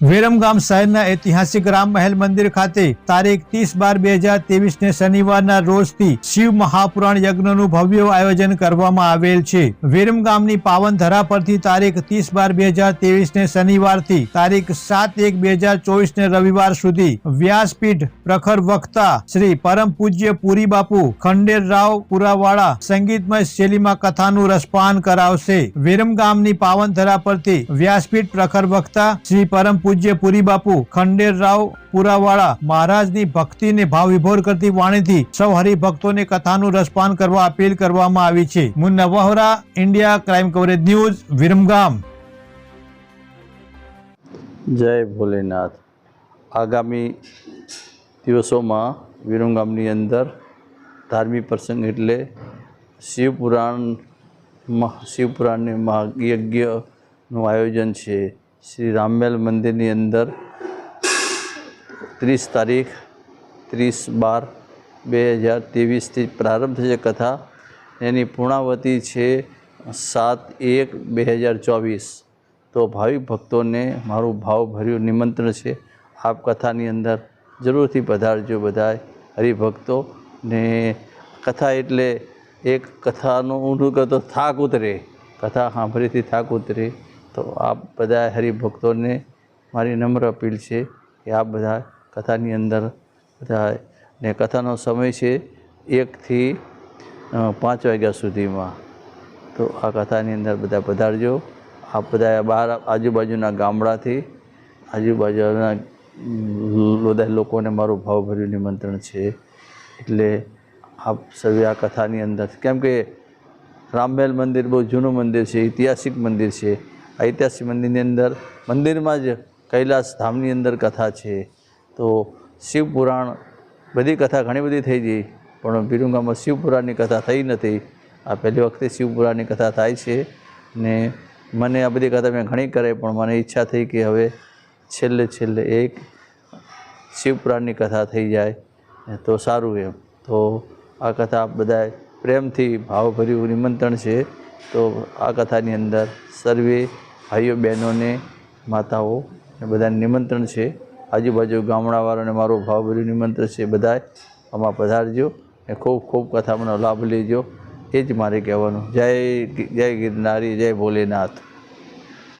વિરમગામ શહેરના ઐતિહાસિક રામ મહેલ મંદિર ખાતે તારીખ 30/12/2023 ને શનિવારના રોજથી શિવ મહાપુરાણ યજ્ઞનું ભવ્ય આયોજન કરવામાં આવેલ છે। વિરમગામની પાવન ધરા પરથી તારીખ 30/12/2023 ને શનિવારથી તારીખ 7/1/2024 ને રવિવાર સુધી વ્યાસપીઠ પ્રખર વક્તા શ્રી પરમ પૂજ્ય પુરી બાપુ ખંડેરરાવ પુરાવાળા સંગીતમય શૈલીમાં કથાનું રસપાન કરાવશે। વિરમગામની પાવન ધરા પરથી વ્યાસપીઠ પ્રખર વક્તા શ્રી પરમ પૂજ્ય પુરી બાપુ ખંડેરરાવ પુરાવાળા મહારાજની ભક્તિને ભાવવિભોર કરતી વાણીથી સૌ હરિભક્તોને કથાનું રસપાન કરવા અપીલ કરવામાં આવી છે। Munna Bohra, India crime coverage news, Viramgam. જય ભોલેનાથ। આગામી દિવસોમાં વિરમગામની અંદર ધાર્મિક પ્રસંગ એટલે શિવપુરાણની મહાયજ્ઞનું આયોજન છે। શ્રી રામમેલ મંદિરની અંદર 30 તારીખ 30/12/2023થી પ્રારંભ થશે કથા। એની પૂર્ણાવતી છે 7/1/2024। તો ભાવિક ભક્તોને મારું ભાવભર્યું નિમંત્રણ છે, આપ કથાની અંદર જરૂરથી પધારજો બધાય હરિભક્તો ને। કથા એટલે એક કથાનો ઊંડું કરતો થાક ઉતરે, કથા સાંભળીથી થાક ઉતરે। તો આપ બધા હરિભક્તોને મારી નમ્ર અપીલ છે કે આપ બધા કથાની અંદર બધા ને કથાનો સમય છે 1 થી 5 વાગ્યા સુધીમાં। તો આ કથાની અંદર બધા પધારજો। આપ બધા બહાર આજુબાજુના ગામડાથી આજુબાજુના બધા લોકોને મારું ભાવભર્યું નિમંત્રણ છે। એટલે આપ સર્વે આ કથાની અંદર, કેમ કે રામમેલ મંદિર બહુ જૂનું મંદિર છે, ઐતિહાસિક મંદિર છે। ઐતિહાસિક મંદિરની અંદર મંદિરમાં જ કૈલાસ ધામની અંદર કથા છે। તો શિવપુરાણ બધી કથા ઘણી બધી થઈ ગઈ, પણ વિરમગામમાં શિવપુરાણની કથા થઈ નથી। આ પહેલી વખતે શિવપુરાણની કથા થાય છે ને મને આ બધી કથા મેં ઘણી કરે, પણ મને ઈચ્છા થઈ કે હવે છેલ્લે એક શિવપુરાણની કથા થઈ જાય તો સારું એમ। તો આ કથા બધા પ્રેમથી ભાવભર્યું નિમંત્રણ છે। તો આ કથાની અંદર સર્વે ભાઈઓ બહેનોને માતાઓ બધાને નિમંત્રણ છે। આજુબાજુ ગામડાવાળાને મારું ભાવભર્યું નિમંત્રણ છે, બધાય આમાં પધારજો ને ખૂબ કથાનો લાભ લેજો। એ જ મારે કહેવાનું। જય ગિરનારી, જય ભોલેનાથ।